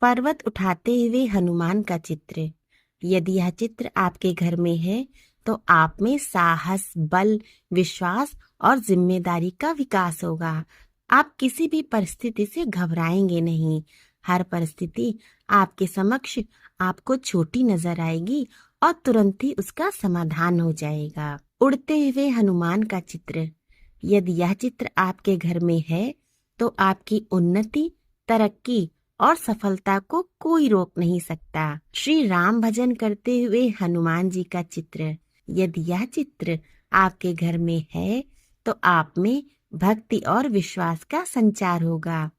पर्वत उठाते हुए हनुमान का चित्र। यदि यह चित्र आपके घर में है तो आप में साहस, बल, विश्वास और जिम्मेदारी का विकास होगा। आप किसी भी परिस्थिति से घबराएंगे नहीं। हर परिस्थिति आपके समक्ष आपको छोटी नजर आएगी और तुरंत ही उसका समाधान हो जाएगा। उड़ते हुए हनुमान का चित्र। यदि यह चित्र आपके घर में है तो आपकी उन्नति, तरक्की और सफलता को कोई रोक नहीं सकता। श्री राम भजन करते हुए हनुमान जी का चित्र। यदि यह चित्र आपके घर में है तो आप में भक्ति और विश्वास का संचार होगा।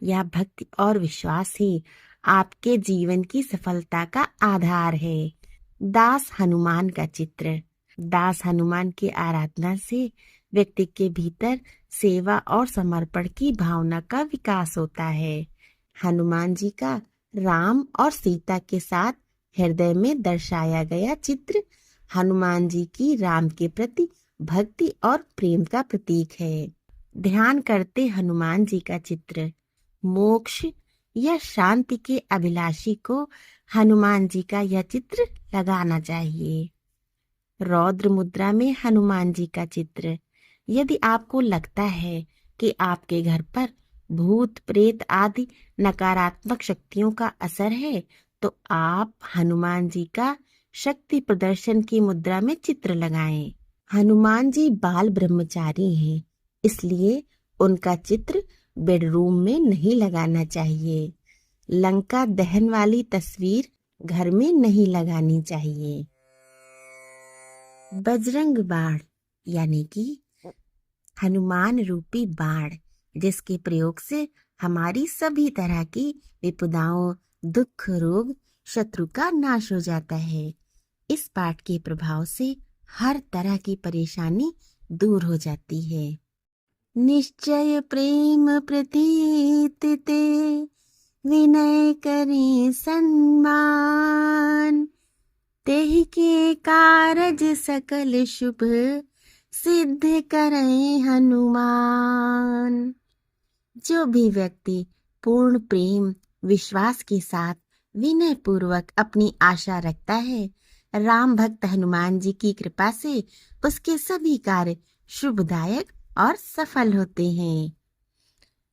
यह भक्ति और विश्वास ही आपके जीवन की सफलता का आधार है। दास हनुमान का चित्र। दास हनुमान की आराधना से व्यक्ति के भीतर सेवा और समर्पण की भावना का विकास होता है। हनुमान जी का राम और सीता के साथ हृदय में दर्शाया गया चित्र हनुमान जी की राम के प्रति भक्ति और प्रेम का प्रतीक है। ध्यान करते हनुमान जी का चित्र। मोक्ष या शांति के अभिलाषी को हनुमान जी का यह चित्र लगाना चाहिए। रौद्र मुद्रा में हनुमान जी का चित्र। यदि आपको लगता है कि आपके घर पर भूत, प्रेत आदि नकारात्मक शक्तियों का असर है तो आप हनुमान जी का शक्ति प्रदर्शन की मुद्रा में चित्र लगाएं। हनुमान जी बाल ब्रह्मचारी हैं, इसलिए उनका चित्र बेडरूम में नहीं लगाना चाहिए। लंका दहन वाली तस्वीर घर में नहीं लगानी चाहिए। बजरंग बाण यानी कि हनुमान रूपी बाण, जिसके प्रयोग से हमारी सभी तरह की विपदाओं, दुख, रोग, शत्रु का नाश हो जाता है। इस पाठ के प्रभाव से हर तरह की परेशानी दूर हो जाती है। निश्चय प्रेम प्रतीत ते विनय करें सम्मान, तेहि के कारज सकल शुभ सिद्ध करें हनुमान। जो भी व्यक्ति पूर्ण प्रेम, विश्वास के साथ विनय पूर्वक अपनी आशा रखता है, राम भक्त हनुमान जी की कृपा से उसके सभी कार्य शुभदायक और सफल होते हैं।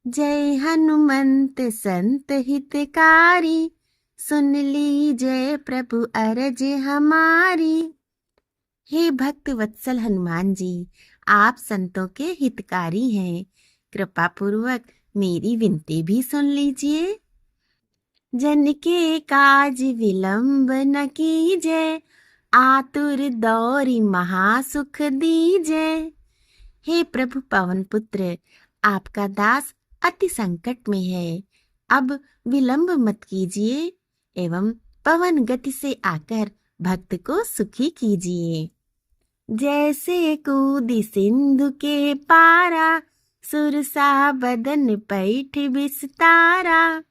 जय हनुमंत संत हितकारी, सुन लीजिए प्रभु अरज हमारी। हे भक्त वत्सल हनुमान जी, आप संतों के हितकारी हैं, कृपा पूर्वक मेरी विनती भी सुन लीजिए। जन के काज विलंब न कीजिए, आतुर दौरी महासुख दीजिए। हे प्रभु पवन पुत्र, आपका दास अति संकट में है, अब विलंब मत कीजिए एवं पवन गति से आकर भक्त को सुखी कीजिए। जैसे कूदी सिंधु के पारा, सुरसा बदन पैठ विस्तारा।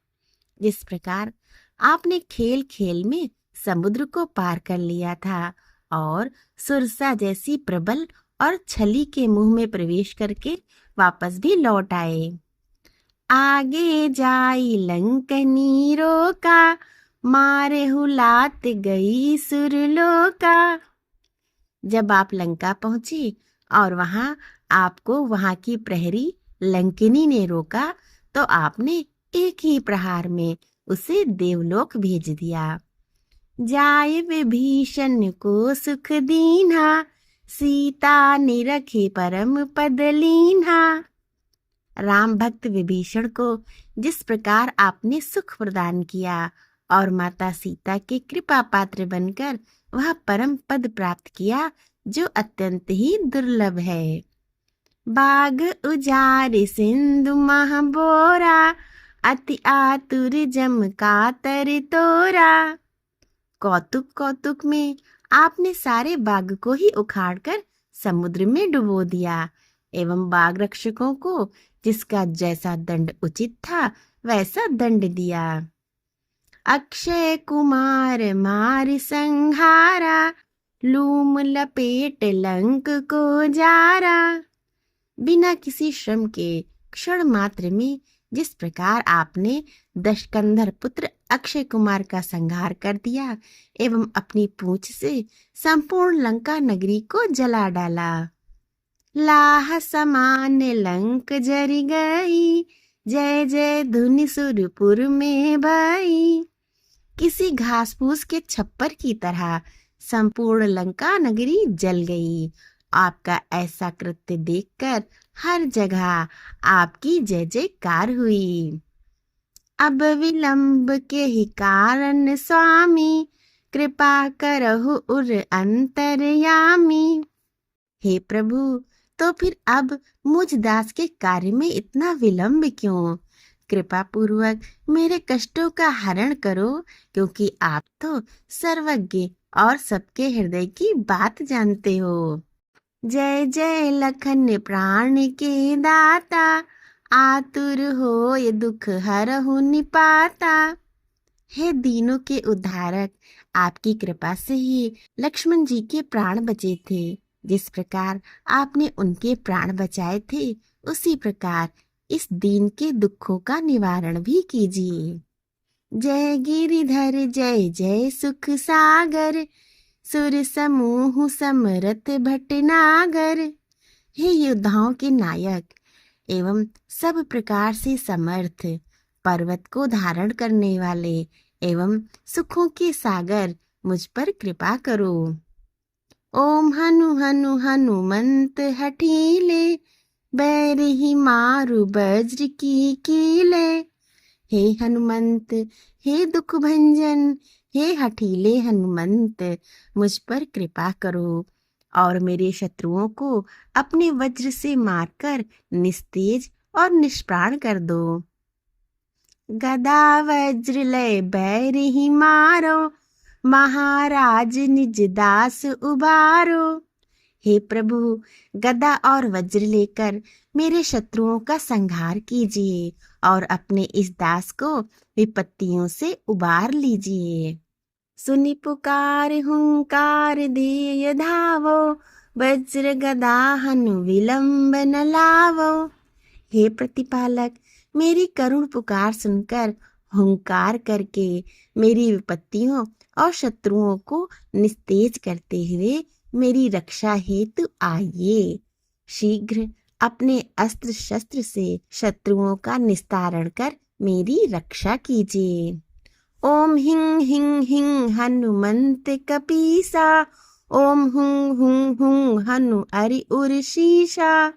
जिस प्रकार आपने खेल खेल में समुद्र को पार कर लिया था और सुरसा जैसी प्रबल और छली के मुंह में प्रवेश करके वापस भी लौट आए। आगे जाई लंकनी रोका, मारे हुलात गई सुरलोका। जब आप लंका पहुंचे और वहां की प्रहरी लंकिनी ने रोका तो आपने एक ही प्रहार में उसे देवलोक भेज दिया। जाय विभीषण को सुख दीन्हा, सीता निरखे परम पद लीन्हा। राम भक्त विभीषण को जिस प्रकार आपने सुख प्रदान किया और माता सीता के कृपा पात्र बनकर वह परम पद प्राप्त किया जो अत्यंत ही दुर्लभ है। बाग उजार सिंधु महाबोरा, अति आतुर जम कातर तोरा। कौतुक कौतुक में आपने सारे बाग को ही उखाड़कर समुद्र में डुबो दिया एवं बाग रक्षकों को जिसका जैसा दंड उचित था वैसा दंड दिया। अक्षय कुमार मार संहारा, लूम लपेट लंक को जारा। बिना किसी श्रम के क्षण मात्र में जिस प्रकार आपने दशकंधर पुत्र अक्षय कुमार का संहार कर दिया एवं अपनी पूंछ से संपूर्ण लंका नगरी को जला डाला। लाह समान लंक जरी गई, जय जय धुनि सुरपुर में भई। किसी घास फूस के छप्पर की तरह संपूर्ण लंका नगरी जल गई। आपका ऐसा कृत्य देखकर हर जगह आपकी जय जयकार हुई। अब विलंब के ही कारण स्वामी, कृपा करहु उर अंतर्यामी। हे प्रभु, तो फिर अब मुझ दास के कार्य में इतना विलंब क्यों? कृपा पूर्वक मेरे कष्टों का हरण करो, क्योंकि आप तो सर्वज्ञ और सबके हृदय की बात जानते हो। जय जय लखन प्राण के दाता, आतुर हो ये दुख हरहु निपाता। हे दीनों के उद्धारक, आपकी कृपा से ही लक्ष्मण जी के प्राण बचे थे। जिस प्रकार आपने उनके प्राण बचाए थे, उसी प्रकार इस दीन के दुखों का निवारण भी कीजिए। जय गिरिधर जय जय सुख सागर, सुर समूह समरथ भटनागर। हे योद्धाओं के नायक एवं सब प्रकार से समर्थ, पर्वत को धारण करने वाले एवं सुखों के सागर, मुझ पर कृपा करो। ओम हनु हनु हनुमंत हठीले, बैर ही मारु वज्र की कीले। हे हनुमंत, हे दुख भंजन, हे हठीले हनुमंत, मुझ पर कृपा करो और मेरे शत्रुओं को अपने वज्र से मारकर निस्तेज और निष्प्राण कर दो। गदा वज्र लय बैर ही मारो, महाराज निज दास उबारो। हे प्रभु, गदा और वज्र लेकर मेरे शत्रुओं का संहार कीजिए और अपने इस दास को विपत्तियों से उबार लीजिए। सुनि पुकार हुंकार देय धावो, वज्र गदा हनु विलंब न लावो। हे प्रतिपालक, मेरी करुण पुकार सुनकर हुंकार करके मेरी विपत्तियों और शत्रुओं को निस्तेज करते हुए मेरी रक्षा हेतु आइए। शीघ्र अपने अस्त्र शस्त्र से शत्रुओं का निस्तारण कर मेरी रक्षा कीजिए। ओम हिंग हिंग हिंग हनुमंत कपीसा, ओम हुं हुं हुं हनु अरि उर शीशा।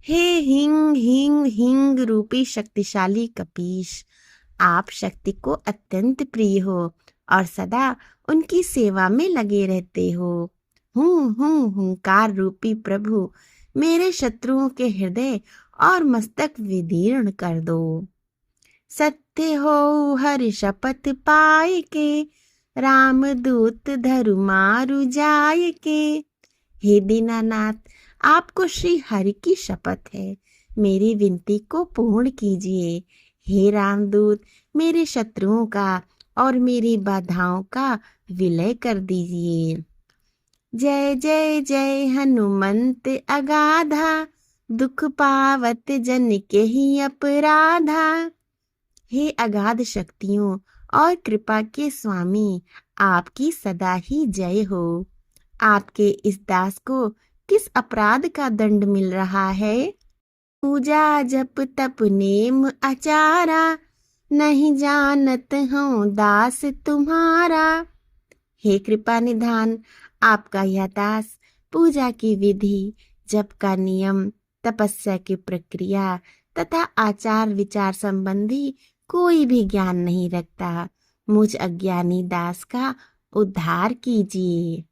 हे हिंग हिंग हिंग रूपी शक्तिशाली कपीश, आप शक्ति को अत्यंत प्रिय हो और सदा उनकी सेवा में लगे रहते हो। हुंकार रूपी प्रभु, मेरे शत्रुओं के हृदय और मस्तक विदीर्ण कर दो। सत्य हो हर शपथ पाए के, राम दूत धरु मारु जाय के। हे दीनानाथ, आपको श्री हरि की शपथ है, मेरी विनती को पूर्ण कीजिए। हे रामदूत, मेरे शत्रुओं का और मेरी बाधाओं का विलय कर दीजिए। जय जय जय हनुमंत अगाधा, दुख पावत जन के ही अपराधा। हे अगाध शक्तियों और कृपा के स्वामी, आपकी सदा ही जय हो। आपके इस दास को किस अपराध का दंड मिल रहा है? पूजा जप तप नेम आचारा, नहीं जानत हूँ दास तुम्हारा। हे कृपा निधान, आपका यह दास पूजा की विधि, जप का नियम, तपस्या की प्रक्रिया तथा आचार विचार संबंधी कोई भी ज्ञान नहीं रखता। मुझ अज्ञानी दास का उद्धार कीजिए।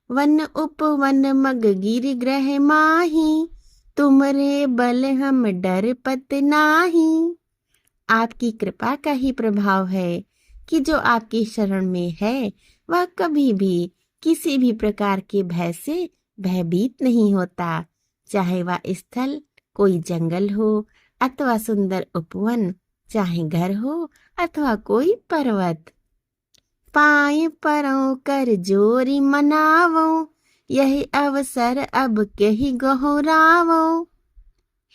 वन उपवन मग गिर ग्रह माही, तुमरे बल हम डर पत नाही। आपकी कृपा का ही प्रभाव है कि जो आपकी शरण में है वह कभी भी किसी भी प्रकार के भय से भयभीत नहीं होता, चाहे वह स्थल कोई जंगल हो अथवा सुंदर उपवन, चाहे घर हो अथवा कोई पर्वत। पाए परों कर जोरी मनावो, यही अवसर अब कही गहोरावो।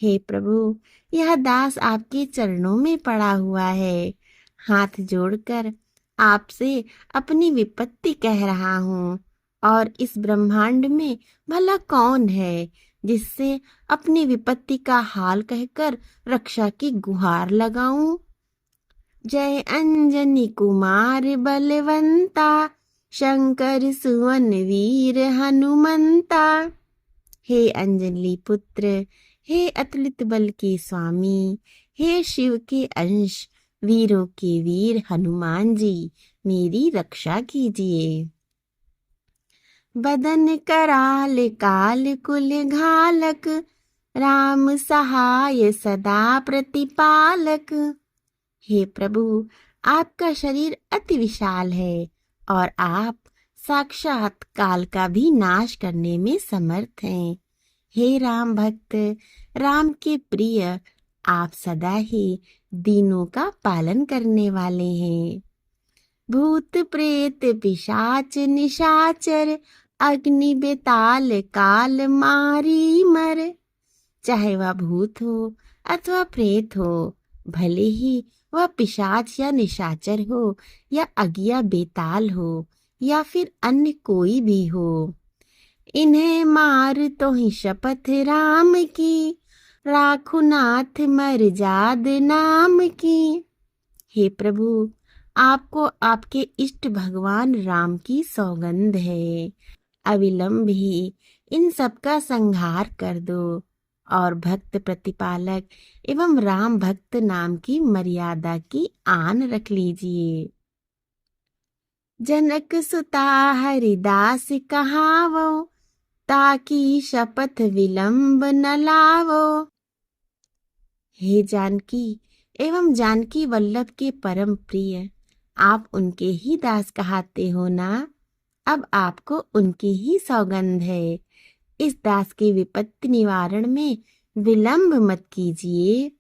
हे प्रभु, यह दास आपके चरणों में पड़ा हुआ है। हाथ जोड़कर आपसे अपनी विपत्ति कह रहा हूँ। और इस ब्रह्मांड में भला कौन है जिससे अपनी विपत्ति का हाल कहकर रक्षा की गुहार लगाऊं। जय अंजनी कुमार बलवंता, शंकर सुवन वीर हनुमंता। हे अंजलि पुत्र, हे अतुलित बल के स्वामी, हे शिव के अंश, वीरों के वीर हनुमान जी, मेरी रक्षा कीजिए। बदन कराल काल कुल घालक, राम सहाय सदा प्रतिपालक। हे प्रभु, आपका शरीर अति विशाल है और आप साक्षात काल का भी नाश करने में समर्थ हैं। हे राम भक्त, राम के प्रिय, आप सदा ही दीनों का पालन करने वाले हैं। भूत प्रेत पिशाच निशाचर, अग्नि बेताल काल मारी मर। चाहे वह भूत हो अथवा प्रेत हो, भले ही वह पिशाच या निशाचर हो, या अगिया बेताल हो, या फिर अन्य कोई भी हो, इन्हें मार तो ही शपथ राम की, राखो नाथ मर जाद नाम की। हे प्रभु, आपको आपके इष्ट भगवान राम की सौगंध है। अविलंब ही इन सब का संहार कर दो और भक्त प्रतिपालक एवं राम भक्त नाम की मर्यादा की आन रख लीजिए। जनक सुता हरिदास कहावो, ताकि शपथ विलंब न लावो। हे जानकी एवं जानकी वल्लभ के परम प्रिय, आप उनके ही दास कहाते हो ना। अब आपको उनकी ही सौगंध है। इस दास की विपत्ति निवारण में विलंब मत कीजिए।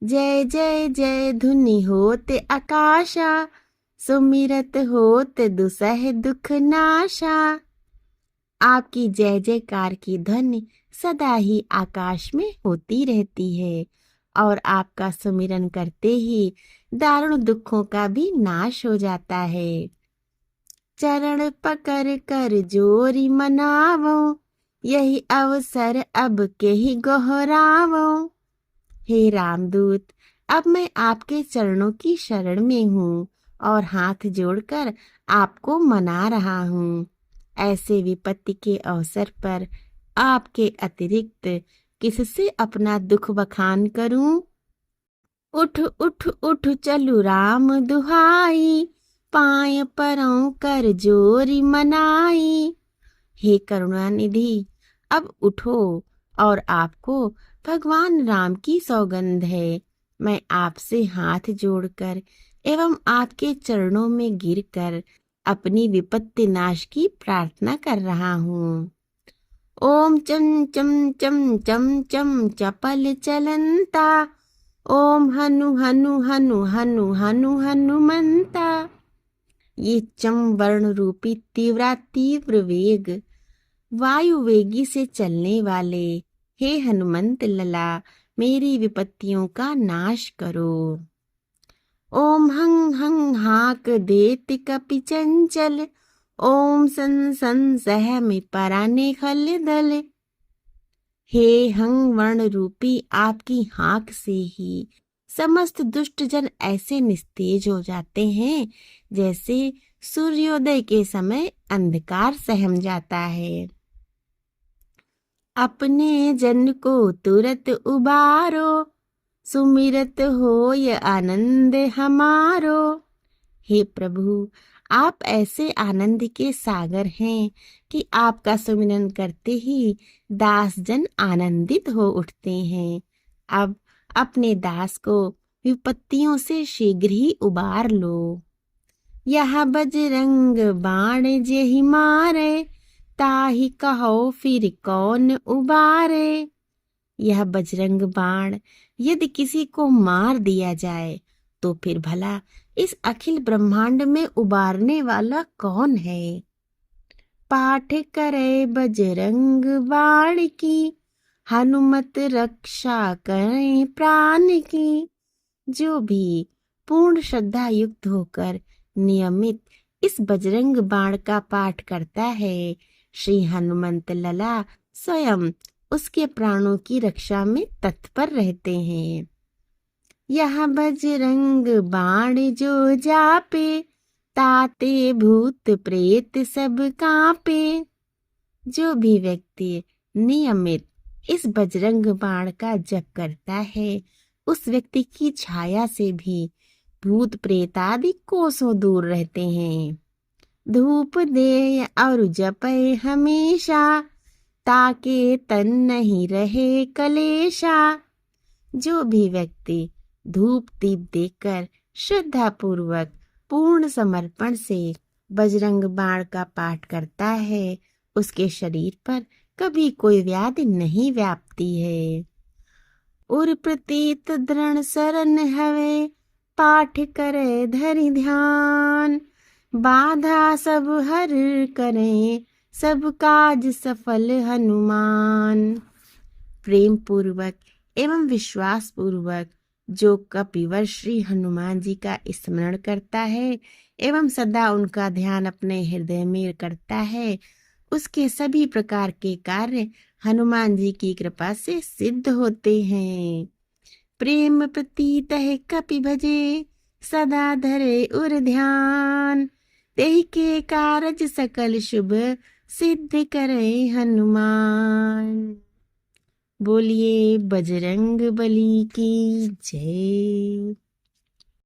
जय जय जय धुनि होते आकाशा, सुमिरत होते दुसह दुख नाशा। आपकी जय जयकार की ध्वनि सदा ही आकाश में होती रहती है और आपका सुमिरन करते ही दारुण दुखों का भी नाश हो जाता है। चरण पकड़ कर जोरी मनावो, यही अवसर अब के ही गोहरावो। हे रामदूत, अब मैं आपके चरणों की शरण में हूँ और हाथ जोड़कर आपको मना रहा हूँ। ऐसे विपत्ति के अवसर पर आपके अतिरिक्त किससे अपना दुख बखान करूं? उठ उठ उठ चलू राम दुहाई, पाय परों कर जोरी मनाई। हे करुणानिधि, अब उठो और आपको भगवान राम की सौगंध है। मैं आपसे हाथ जोड़कर एवं आपके चरणों में गिरकर अपनी विपत्ति नाश की प्रार्थना कर रहा हूँ। ओम चम चम चम चम चम चपल चलंता, ओम हनु हनु हनु हनु हनु हनुमंता। ये चम वर्ण रूपी तीव्र वेग, वायु वेगी से चलने वाले हे हनुमंत लला, मेरी विपत्तियों का नाश करो। ओम हं हं हाक देत कपि चंचल, ओम सन सन सहमि पराने खल दल। हे हं वर्ण रूपी आपकी हाक से ही समस्त दुष्ट जन ऐसे निस्तेज हो जाते हैं जैसे सूर्योदय के समय अंधकार सहम जाता है। अपने जन को तुरत उबारो, सुमिरत होय आनंद हमारो। हे प्रभु, आप ऐसे आनंद के सागर हैं कि आपका सुमिरन करते ही दास जन आनंदित हो उठते हैं। अब अपने दास को विपत्तियों से शीघ्र ही उबार लो। यह बजरंग बाण जेहि मारे, ताहि कहो फिर कौन उबारे। यह बजरंग बाण यदि किसी को मार दिया जाए तो फिर भला इस अखिल ब्रह्मांड में उबारने वाला कौन है। पाठ करे बजरंग बाण की, हनुमत रक्षा करें प्राण की। जो भी पूर्ण श्रद्धा युक्त होकर नियमित इस बजरंग बाण का पाठ करता है, श्री हनुमंत लला स्वयं उसके प्राणों की रक्षा में तत्पर रहते हैं। यह बजरंग बाण जो जापे, ताते भूत प्रेत सब कांपे। जो भी व्यक्ति नियमित इस बजरंग बाण का जप करता है, उस व्यक्ति की छाया से भी भूत प्रेत आदि कोसों दूर रहते हैं। धूप दे और जपे हमेशा, ताके तन नहीं रहे कलेशा। जो भी व्यक्ति धूप दीप देकर श्रद्धा पूर्वक पूर्ण समर्पण से बजरंग बाण का पाठ करता है, उसके शरीर पर कभी कोई व्याधि नहीं व्यापती है। उर प्रतीत दृढ़ शरण हवे, पाठ करे धरि ध्यान। बाधा सब हर करे, सब काज सफल हनुमान। प्रेम पूर्वक एवं विश्वास पूर्वक जो कपिवर श्री हनुमान जी का स्मरण करता है एवं सदा उनका ध्यान अपने हृदय में करता है, उसके सभी प्रकार के कार्य हनुमान जी की कृपा से सिद्ध होते हैं। प्रेम प्रतीत है कपि भजे, सदा धरे उर ध्यान। तेहि के कारज सकल शुभ, सिद्ध करे हनुमान। बोलिए बजरंग बली की जय।